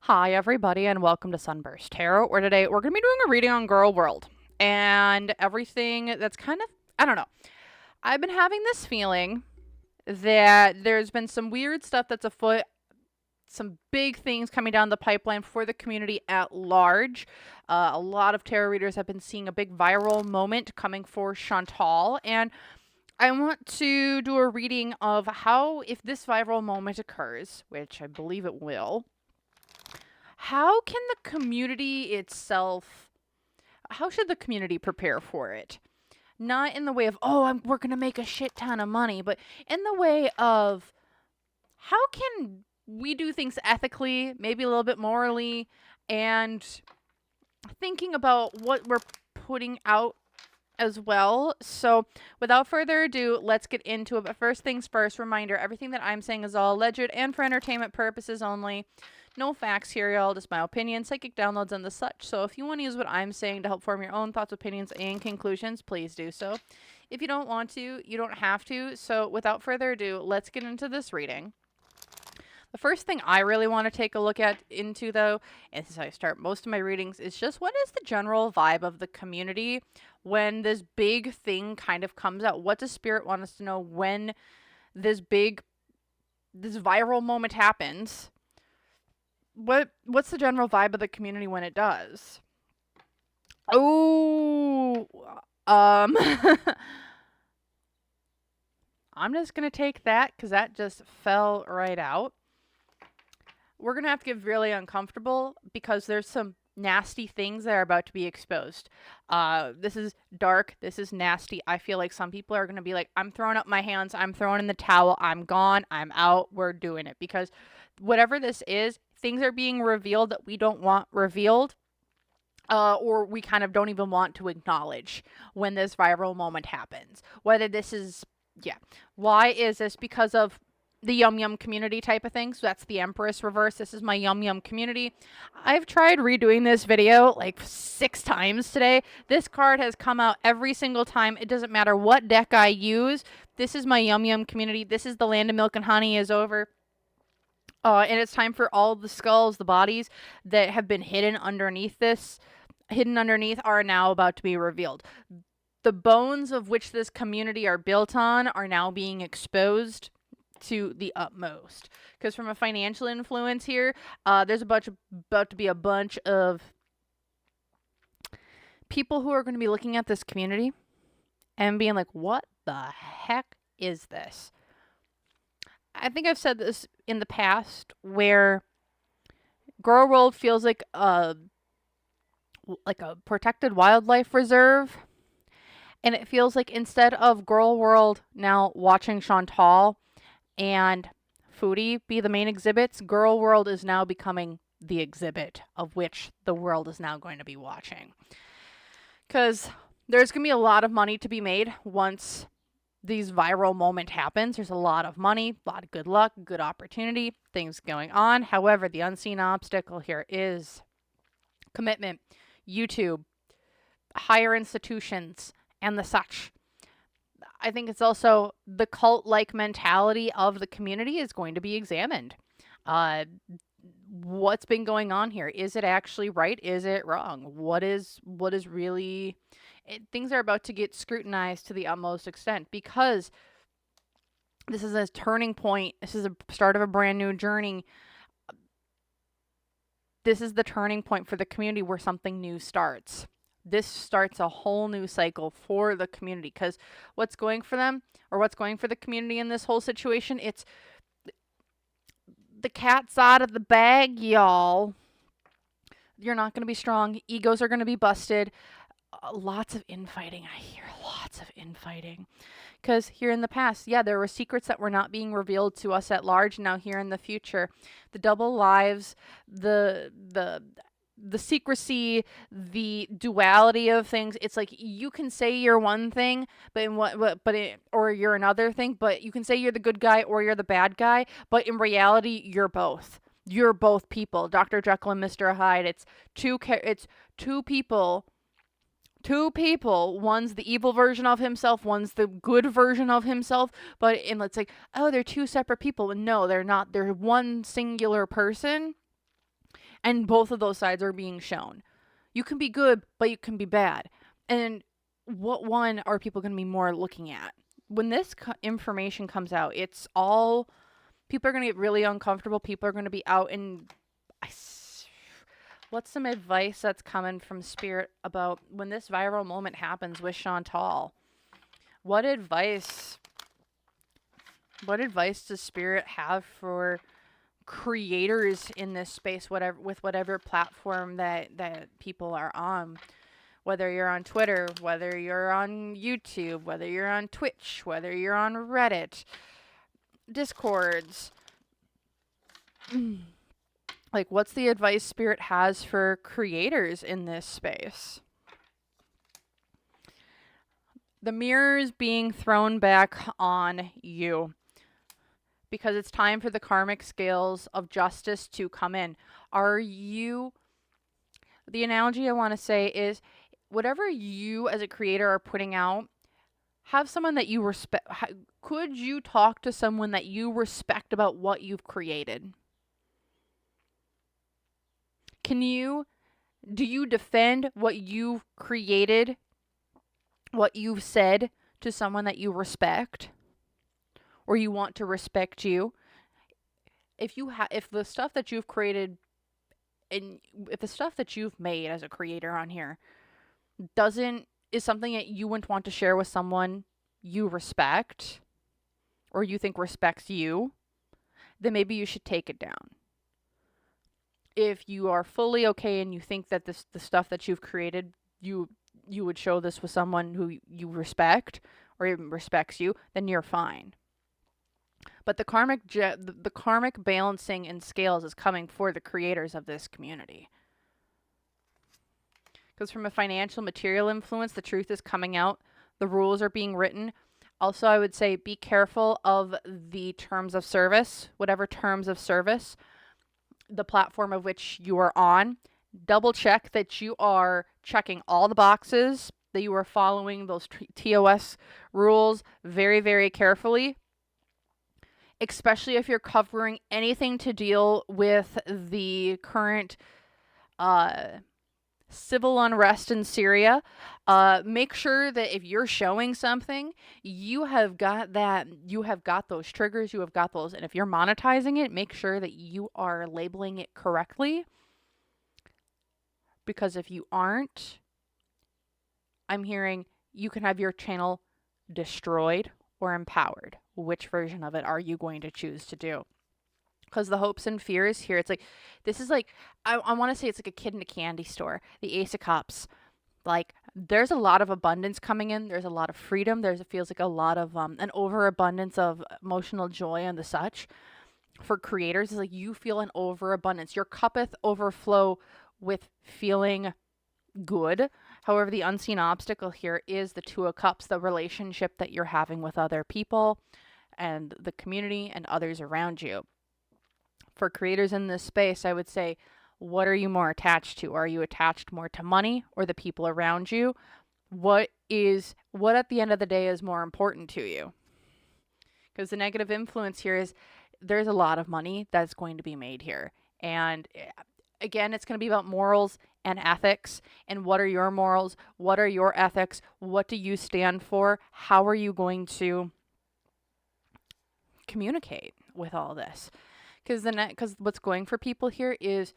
Hi, everybody, and welcome to SunBurst Tarot, where today we're going to be doing a reading on Girl World and everything that's kind of, I don't know. I've been having this feeling that there's been some weird stuff that's afoot, some big things coming down the pipeline for the community at large. A lot of tarot readers have been seeing a big viral moment coming for Chantal, and I want to do a reading of how, if this viral moment occurs, which I believe it will, how can the community itself, how should the community prepare for it? Not in the way of, oh, we're going to make a shit ton of money, but in the way of how can we do things ethically, maybe a little bit morally, and thinking about what we're putting out as well. So without further ado, let's get into it. But first things first, reminder, everything that I'm saying is all alleged and for entertainment purposes only. No facts here, y'all, just my opinion, psychic downloads, and the such. So if you want to use what I'm saying to help form your own thoughts, opinions, and conclusions, please do so. If you don't want to, you don't have to. So without further ado, let's get into this reading. The first thing I really want to take a look into, though, as I start most of my readings, is just what is the general vibe of the community when this big thing kind of comes out? What does Spirit want us to know when this viral moment happens? What's the general vibe of the community when it does? Oh, I'm just going to take that because that just fell right out. We're going to have to get really uncomfortable because there's some nasty things that are about to be exposed. This is dark. This is nasty. I feel like some people are going to be like, I'm throwing up my hands. I'm throwing in the towel. I'm gone. I'm out. We're doing it. Because whatever this is, things are being revealed that we don't want revealed. Or we kind of don't even want to acknowledge when this viral moment happens. Whether this is, why is this? Because of the Yum Yum community type of thing. So that's the Empress reverse. This is my Yum Yum community. I've tried redoing this video like 6 times today. This card has come out every single time. It doesn't matter what deck I use. This is my Yum Yum community. This is the Land of Milk and Honey is over. And it's time for all the skulls, the bodies that have been hidden underneath are now about to be revealed. The bones of which this community are built on are now being exposed to the utmost. Because from a financial influence here, there's about to be a bunch of people who are going to be looking at this community and being like, what the heck is this? I think I've said this in the past where Girl World feels like a protected wildlife reserve. And it feels like instead of Girl World now watching Chantal and Foodie be the main exhibits, Girl World is now becoming the exhibit of which the world is now going to be watching. Because there's going to be a lot of money to be made once these viral moment happens. There's a lot of money, a lot of good luck, good opportunity, things going on. However, the unseen obstacle here is commitment, YouTube, higher institutions, and the such. I think it's also the cult-like mentality of the community is going to be examined. What's been going on here? Is it actually right? Is it wrong? What is really... things are about to get scrutinized to the utmost extent because this is a turning point. This is a start of a brand new journey. This is the turning point for the community where something new starts. This starts a whole new cycle for the community because what's going for them or what's going for the community in this whole situation, it's the cat's out of the bag, y'all. You're not going to be strong. Egos are going to be busted. Lots of infighting. I hear lots of infighting. Because here in the past, there were secrets that were not being revealed to us at large. Now here in the future, the double lives, the secrecy, the duality of things. It's like you can say you're one thing, or you're another thing, but you can say you're the good guy or you're the bad guy, but in reality, you're both. You're both people. Dr. Jekyll and Mr. Hyde. It's two people. Two people. One's the evil version of himself. One's the good version of himself. But it's like, oh, they're two separate people. No, they're not. They're one singular person. And both of those sides are being shown. You can be good, but you can be bad. And what one are people going to be more looking at? When this information comes out, it's all, people are going to get really uncomfortable. People are going to be out and what's some advice that's coming from Spirit about when this viral moment happens with Chantal? What advice does Spirit have for creators in this space, whatever platform that people are on? Whether you're on Twitter, whether you're on YouTube, whether you're on Twitch, whether you're on Reddit, Discords. Like, what's the advice Spirit has for creators in this space? The mirror is being thrown back on you because it's time for the karmic scales of justice to come in. The analogy I want to say is, whatever you as a creator are putting out, have someone that you respect. Could you talk to someone that you respect about what you've created? Do you defend what you've created, what you've said, to someone that you respect or you want to respect you? If the stuff that you've created and if the stuff that you've made as a creator on here is something that you wouldn't want to share with someone you respect or you think respects you, then maybe you should take it down. If you are fully okay and you think that the stuff that you've created, you would show this with someone who you respect or even respects you, then you're fine. But the karmic balancing and scales is coming for the creators of this community. Because from a financial material influence, the truth is coming out. The rules are being written. Also, I would say be careful of the terms of service, whatever terms of service the platform of which you are on. Double check that you are checking all the boxes, that you are following those TOS rules very, very carefully, especially if you're covering anything to deal with the current civil unrest in Syria. Make sure that if you're showing something, you have got those triggers, you have got those, and if you're monetizing it, make sure that you are labeling it correctly. Because if you aren't, I'm hearing you can have your channel destroyed or empowered. Which version of it are you going to choose to do? Because the hopes and fears here, it's like, this is like, I want to say it's like a kid in a candy store. The Ace of Cups. Like, there's a lot of abundance coming in. There's a lot of freedom. It feels like a lot of, an overabundance of emotional joy and the such. For creators, it's like you feel an overabundance. Your cuppeth overflow with feeling good. However, the unseen obstacle here is the Two of Cups, the relationship that you're having with other people and the community and others around you. For creators in this space, I would say, what are you more attached to? Are you attached more to money or the people around you? What at the end of the day is more important to you? Because the negative influence here is there's a lot of money that's going to be made here. And again, it's going to be about morals and ethics. And what are your morals? What are your ethics? What do you stand for? How are you going to communicate with all this? Because what's going for people here is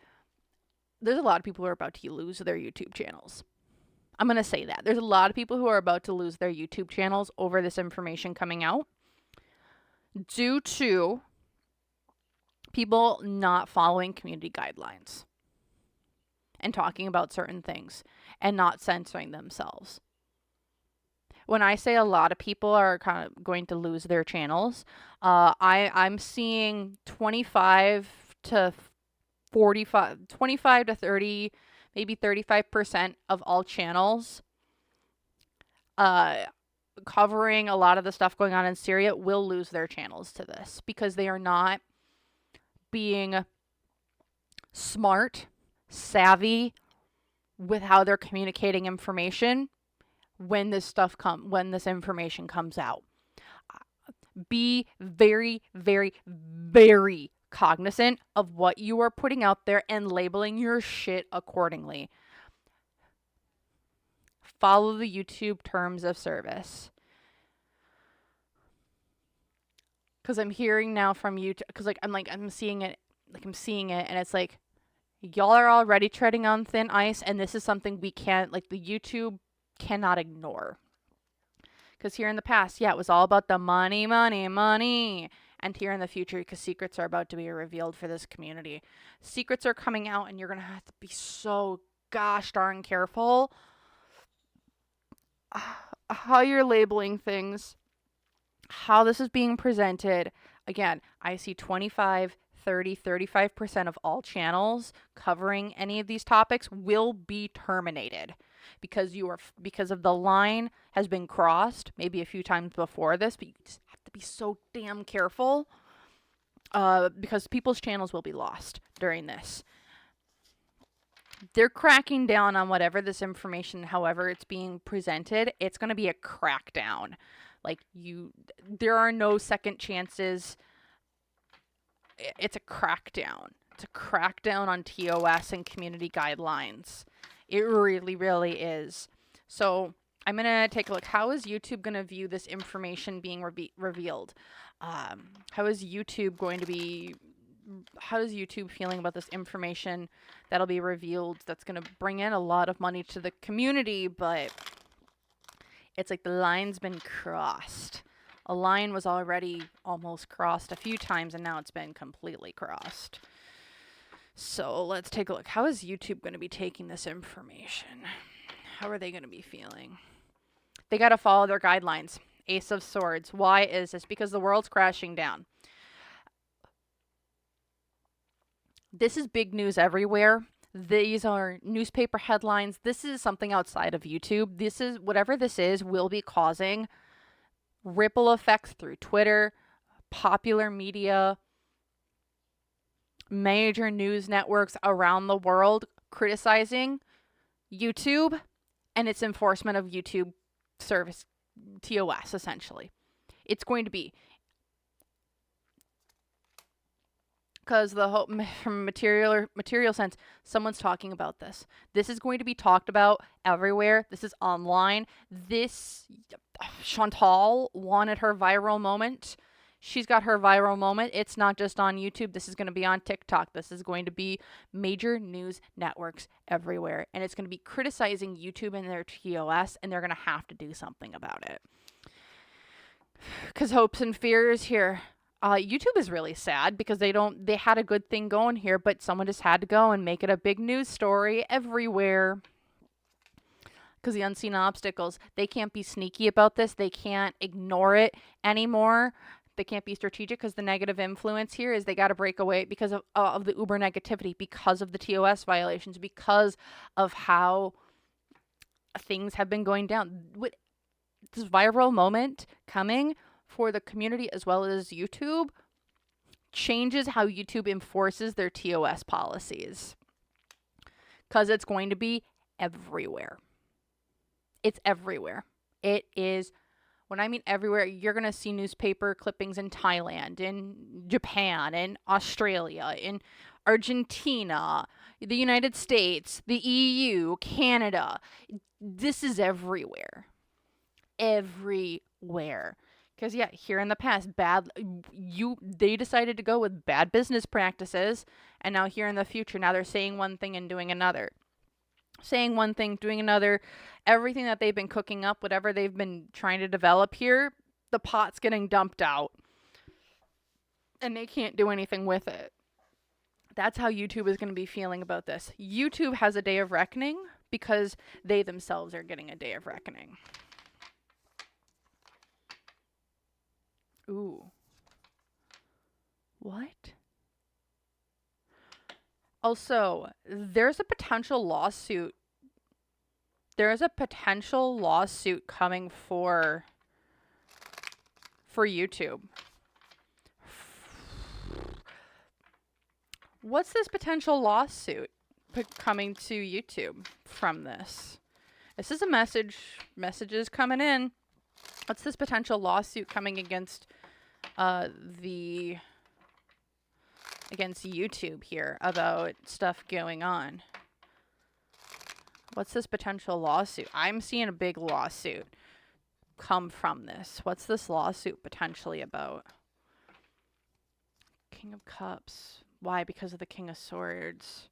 there's a lot of people who are about to lose their YouTube channels. I'm going to say that. There's a lot of people who are about to lose their YouTube channels over this information coming out due to people not following community guidelines and talking about certain things and not censoring themselves. When I say a lot of people are kind of going to lose their channels, I'm seeing 25 to 30, maybe 35% of all channels covering a lot of the stuff going on in Syria will lose their channels to this because they are not being smart, savvy with how they're communicating information when this information comes out. Be very, very, very cognizant of what you are putting out there and labeling your shit accordingly. Follow the YouTube terms of service. Because I'm hearing now from YouTube, because I'm seeing it, and it's like, y'all are already treading on thin ice, and this is something we can't, like, the YouTube cannot ignore. Because here in the past, yeah, it was all about the money, money, money. And here in the future, because secrets are about to be revealed for this community. Secrets are coming out, and you're going to have to be so gosh darn careful how you're labeling things, how this is being presented. Again, I see 25, 30, 35% of all channels covering any of these topics will be terminated because of the line has been crossed maybe a few times before this, but you just have to be so damn careful because people's channels will be lost during this. They're cracking down on whatever this information, however it's being presented. It's going to be a crackdown. Like, there are no second chances. It's a crackdown. It's a crackdown on TOS and community guidelines. It really, really is. So I'm going to take a look. How is YouTube going to view this information being revealed? How is YouTube feeling about this information that'll be revealed that's going to bring in a lot of money to the community, but it's like the line's been crossed. A line was already almost crossed a few times, and now it's been completely crossed. So let's take a look. How is YouTube going to be taking this information? How are they going to be feeling? They got to follow their guidelines. Ace of Swords. Why is this? Because the world's crashing down. This is big news everywhere. These are newspaper headlines. This is something outside of YouTube. This is, whatever this is, will be causing ripple effects through Twitter, popular media, major news networks around the world criticizing YouTube and its enforcement of YouTube service, TOS, essentially. It's going to be, because the whole, from material sense, someone's talking about this. This is going to be talked about everywhere. This is online. Chantal wanted her viral moment. She's got her viral moment. It's not just on YouTube. This is going to be on TikTok. This is going to be major news networks everywhere. And it's going to be criticizing YouTube and their TOS, and they're going to have to do something about it. Because hopes and fears here. YouTube is really sad because they had a good thing going here, but someone just had to go and make it a big news story everywhere. Because the unseen obstacles, they can't be sneaky about this. They can't ignore it anymore. They can't be strategic because the negative influence here is they got to break away because of the uber negativity, because of the TOS violations, because of how things have been going down. With this viral moment coming for the community as well as YouTube changes how YouTube enforces their TOS policies, because it's going to be everywhere. It's everywhere. It is, when I mean everywhere, you're going to see newspaper clippings in Thailand, in Japan, in Australia, in Argentina, the United States, the EU, Canada. This is everywhere. Everywhere. Because, yeah, here in the past, they decided to go with bad business practices, and now here in the future, now they're saying one thing and doing another. Saying one thing, doing another. Everything that they've been cooking up, whatever they've been trying to develop here, the pot's getting dumped out. And they can't do anything with it. That's how YouTube is going to be feeling about this. YouTube has a day of reckoning because they themselves are getting a day of reckoning. Ooh. What? Also, there's a potential lawsuit. There is a potential lawsuit coming for YouTube. What's this potential lawsuit coming to YouTube from this? This is a message. Messages coming in. What's this potential lawsuit coming against the against YouTube here about stuff going on. What's this potential lawsuit? I'm seeing a big lawsuit come from this. What's this lawsuit potentially about? King of Cups. Why? Because of the King of Swords.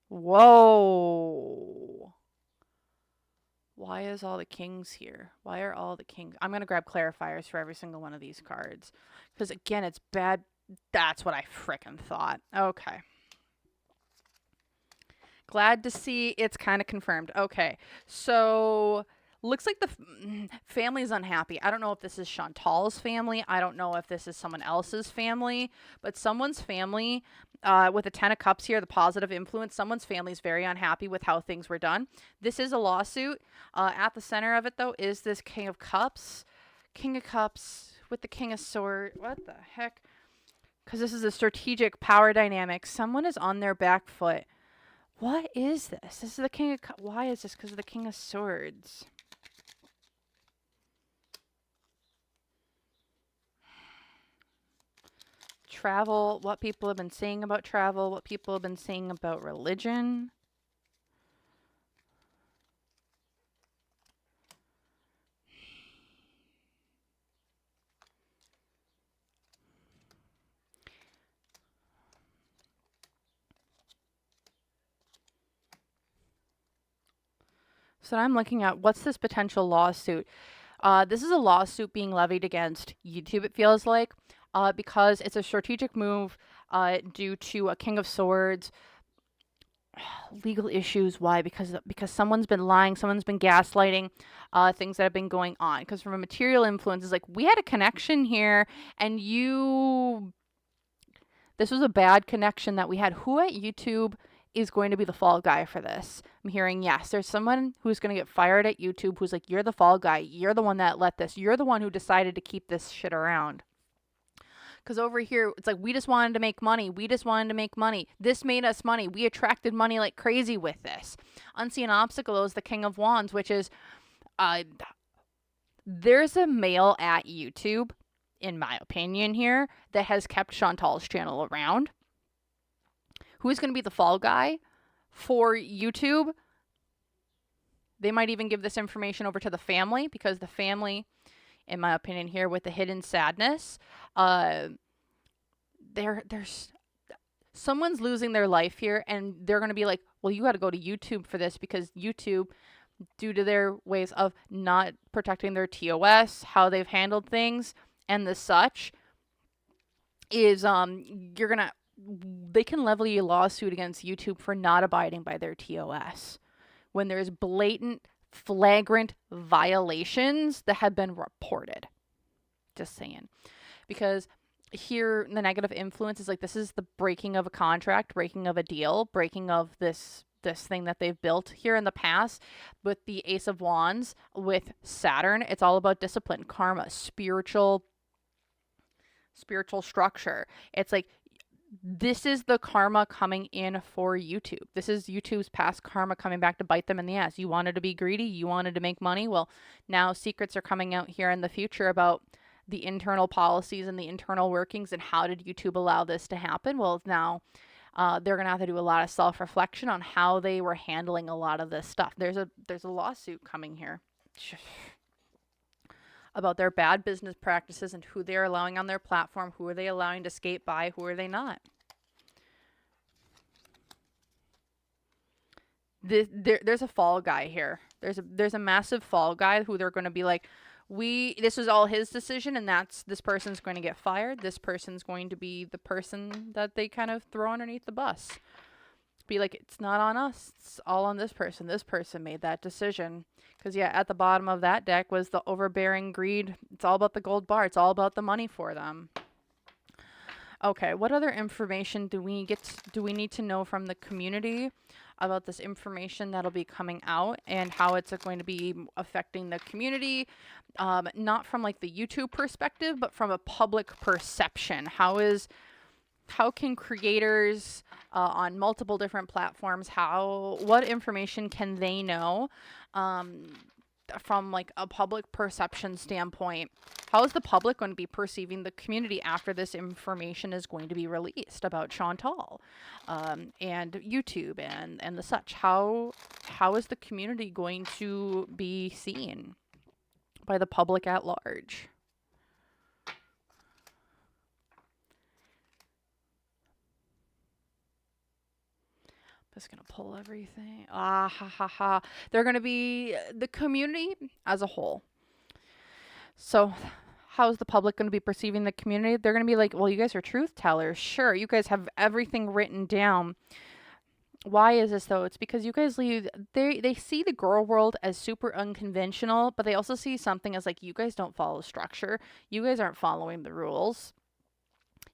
Whoa. Why is all the kings here? Why are all the kings? I'm going to grab clarifiers for every single one of these cards. Because, again, it's bad. That's what I frickin' thought. Okay. Glad to see it's kind of confirmed. Okay. So, looks like the family is unhappy. I don't know if this is Chantal's family. I don't know if this is someone else's family. But someone's family, with the Ten of Cups here, the positive influence, someone's family is very unhappy with how things were done. This is a lawsuit. At the center of it, though, is this King of Cups. King of Cups with the King of Swords. What the heck? Because this is a strategic power dynamic. Someone is on their back foot. What is this? This is the King of Cups. Why is this? Because of the King of Swords. Travel, what people have been saying about travel, what people have been saying about religion. So I'm looking at, what's this potential lawsuit? This is a lawsuit being levied against YouTube, it feels like, because it's a strategic move due to a King of Swords. Legal issues. Why? Because someone's been lying, someone's been gaslighting, things that have been going on. Because from a material influence, it's like, we had a connection here, and this was a bad connection that we had. Who at YouTube is going to be the fall guy for this? I'm hearing, yes, there's someone who's going to get fired at YouTube who's like, you're the fall guy. You're the one that let this. You're the one who decided to keep this shit around. Because over here, it's like, we just wanted to make money. We just wanted to make money. This made us money. We attracted money like crazy with this. Unseen obstacle is the King of Wands, which is, there's a male at YouTube, in my opinion here, that has kept Chantal's channel around. Who's going to be the fall guy for YouTube? They might even give this information over to the family, because the family, in my opinion here, with the hidden sadness, there's someone's losing their life here, and they're going to be like, well, you got to go to YouTube for this, because YouTube, due to their ways of not protecting their TOS, how they've handled things, and the such, is they can level a lawsuit against YouTube for not abiding by their TOS when there's blatant, flagrant violations that have been reported. Just saying. Because here, the negative influence is like, this is the breaking of a contract, breaking of a deal, breaking of this thing that they've built here in the past. With the Ace of Wands, with Saturn, it's all about discipline, karma, spiritual structure. It's like, this is the karma coming in for YouTube. This is YouTube's past karma coming back to bite them in the ass. You wanted to be greedy. You wanted to make money. Well, now secrets are coming out here in the future about the internal policies and the internal workings, and how did YouTube allow this to happen? Well, now they're going to have to do a lot of self-reflection on how they were handling a lot of this stuff. There's a lawsuit coming here about their bad business practices and who they're allowing on their platform. Who are they allowing to skate by? Who are they not? There's a fall guy here. There's a massive fall guy who they're going to be like, this was all his decision, and this person's going to get fired. This person's going to be the person that they kind of throw underneath the bus. Be like, it's not on us. It's all on this person. This person made that decision. Because, yeah, at the bottom of that deck was the overbearing greed. It's all about the gold bar. It's all about the money for them. Okay, what other information do we need to know from the community about this information that'll be coming out, and how it's going to be affecting the community? Not from like the YouTube perspective, but from a public perception. How can creators on multiple different platforms, what information can they know from like a public perception standpoint, how is the public going to be perceiving the community after this information is going to be released about Chantal, and YouTube and the such? How is the community going to be seen by the public at large? Just gonna pull everything. Ah ha ha ha. They're gonna be the community as a whole. So how's the public going to be perceiving the community? They're going to be like, well, you guys are truth tellers. Sure, you guys have everything written down. Why is this though? It's because you guys leave, they see the girl world as super unconventional, but they also see something as like, you guys don't follow structure. You guys aren't following the rules.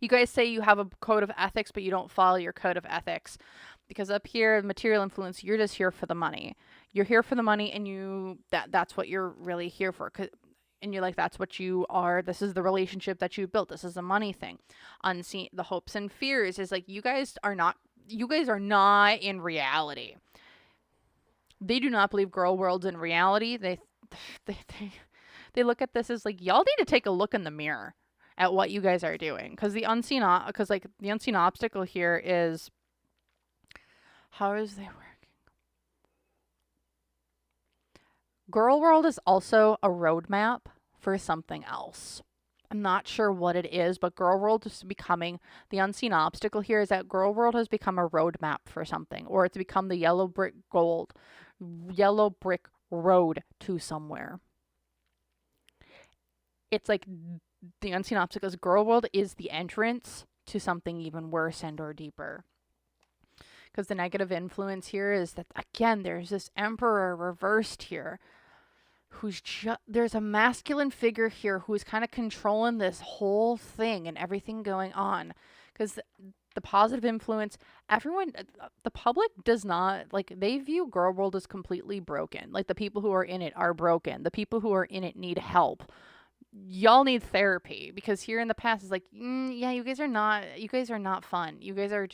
You guys say you have a code of ethics, but you don't follow your code of ethics. Because up here, material influence, you're just here for the money. You're here for the money, and that's what you're really here for. And you're like, that's what you are. This is the relationship that you built. This is a money thing. Unseen, the hopes and fears is like, you guys are not in reality. They do not believe girl world's in reality. They look at this as like, y'all need to take a look in the mirror at what you guys are doing. Because the unseen obstacle here is, how is they working? Girl world is also a roadmap for something else. I'm not sure what it is, but girl world is becoming, the unseen obstacle here is that girl world has become a roadmap for something, or it's become the yellow brick road to somewhere. It's like the unseen obstacles. Girl world is the entrance to something even worse and or deeper. Because the negative influence here is that, again, there's this emperor reversed here. There's a masculine figure here who's kind of controlling this whole thing and everything going on. Because the positive influence, the public does not, like, they view girl world as completely broken. Like, the people who are in it are broken. The people who are in it need help. Y'all need therapy. Because here in the past, it's like, yeah, you guys are not fun. You guys are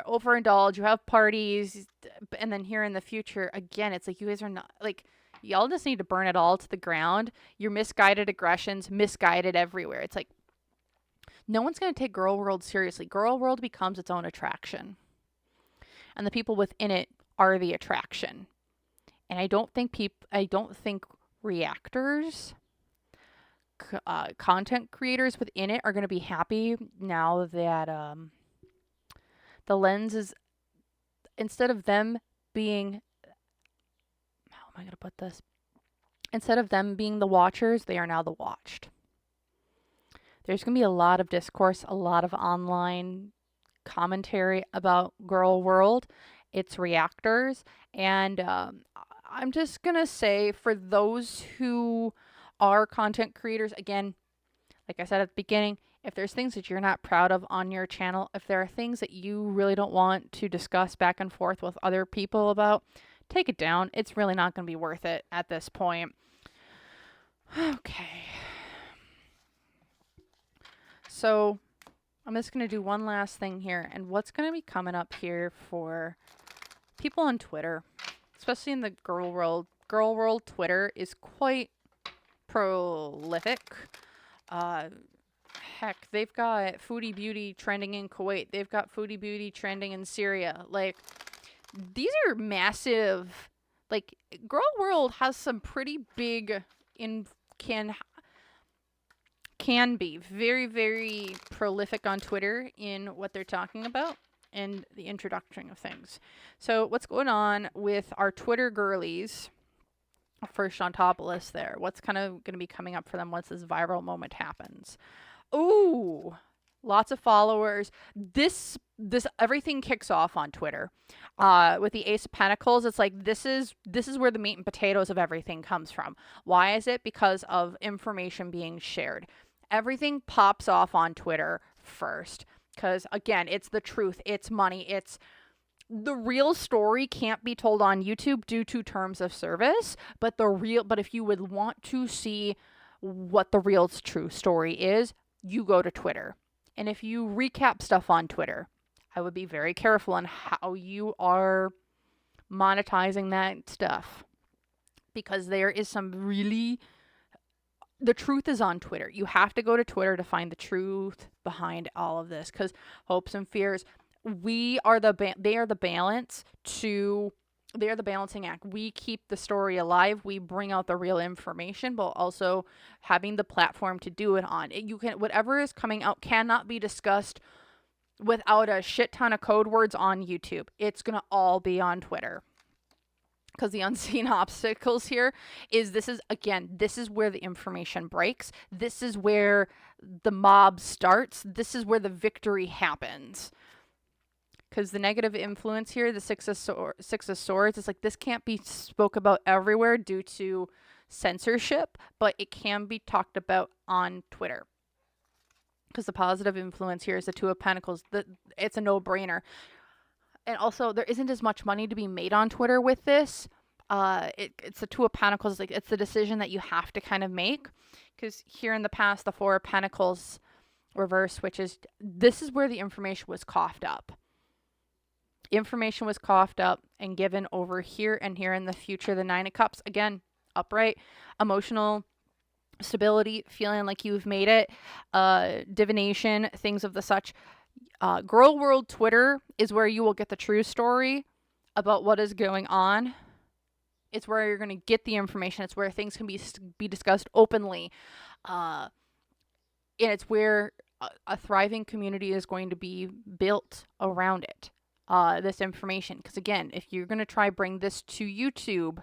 overindulged, you have parties, and then here in the future, again, it's like, you guys are not, like, y'all just need to burn it all to the ground. Your misguided aggressions, misguided everywhere. It's like, no one's going to take girl world seriously. Girl world becomes its own attraction. And the people within it are the attraction. And I don't think reactors, content creators within it are going to be happy now that, the lens is, instead of them being, how am I going to put this? Instead of them being the watchers, they are now the watched. There's going to be a lot of discourse, a lot of online commentary about girl world, its reactors, and I'm just going to say, for those who are content creators, again, like I said at the beginning, if there's things that you're not proud of on your channel, if there are things that you really don't want to discuss back and forth with other people about, take it down. It's really not going to be worth it at this point. Okay. So I'm just going to do one last thing here. And what's going to be coming up here for people on Twitter, especially in the girl world. Girl world Twitter is quite prolific. Heck, they've got Foodie Beauty trending in Kuwait. They've got Foodie Beauty trending in Syria. Like, these are massive. Like, girl world has some pretty big, can be very, very prolific on Twitter in what they're talking about and the introduction of things. So what's going on with our Twitter girlies? First on top of the list there. What's kind of going to be coming up for them once this viral moment happens? Ooh, lots of followers. This everything kicks off on Twitter. With the Ace of Pentacles, it's like this is where the meat and potatoes of everything comes from. Why is it? Because of information being shared. Everything pops off on Twitter first. Because again, it's the truth. It's money. It's the real story can't be told on YouTube due to terms of service. But if you would want to see what the real true story is, you go to Twitter. And if you recap stuff on Twitter, I would be very careful on how you are monetizing that stuff. because there is some really, the truth is on Twitter. You have to go to Twitter to find the truth behind all of this, because hopes and fears, they are the balance to, they are the balancing act. We keep the story alive. We bring out the real information, but also having the platform to do it on. You can, whatever is coming out cannot be discussed without a shit ton of code words on YouTube. It's going to all be on Twitter. Because the unseen obstacles here is, this is where the information breaks. This is where the mob starts. This is where the victory happens. Because the negative influence here, the Six of Swords, is like, this can't be spoke about everywhere due to censorship, but it can be talked about on Twitter. Because the positive influence here is the Two of Pentacles. It's a no-brainer. And also, there isn't as much money to be made on Twitter with this. It's the Two of Pentacles. Like, it's the decision that you have to kind of make. Because here in the past, the Four of Pentacles reverse, which is, this is where the information was coughed up. Information was coughed up and given over here, and here in the future, the Nine of Cups. Again, upright, emotional stability, feeling like you've made it, divination, things of the such. Girl World Twitter is where you will get the true story about what is going on. It's where you're going to get the information. It's where things can be discussed openly. And it's where a thriving community is going to be built around it. This information. Because again, if you're going to try bring this to YouTube,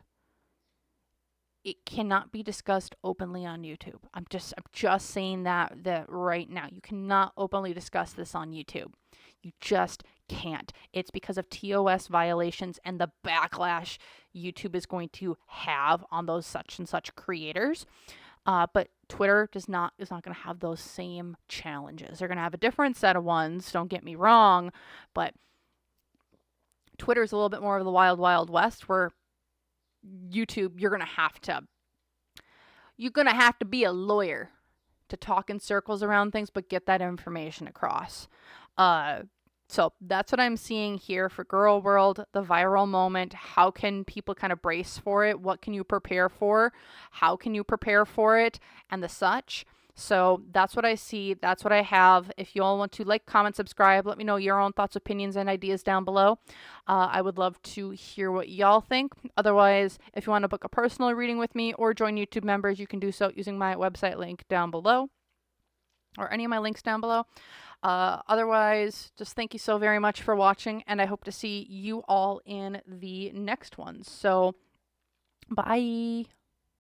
it cannot be discussed openly on YouTube. I'm just saying that right now. You cannot openly discuss this on YouTube. You just can't. It's because of TOS violations and the backlash YouTube is going to have on those such and such creators. But Twitter is not going to have those same challenges. They're going to have a different set of ones, don't get me wrong, but Twitter is a little bit more of the wild, wild west, where YouTube, you're going to have to be a lawyer to talk in circles around things, but get that information across. So that's what I'm seeing here for Girl World, the viral moment. How can people kind of brace for it? What can you prepare for? How can you prepare for it? And the such. So that's what I see. That's what I have. If you all want to like, comment, subscribe, let me know your own thoughts, opinions, and ideas down below. I would love to hear what y'all think. Otherwise, if you want to book a personal reading with me or join YouTube members, you can do so using my website link down below, or any of my links down below. Otherwise, just thank you so very much for watching, and I hope to see you all in the next one. So, bye.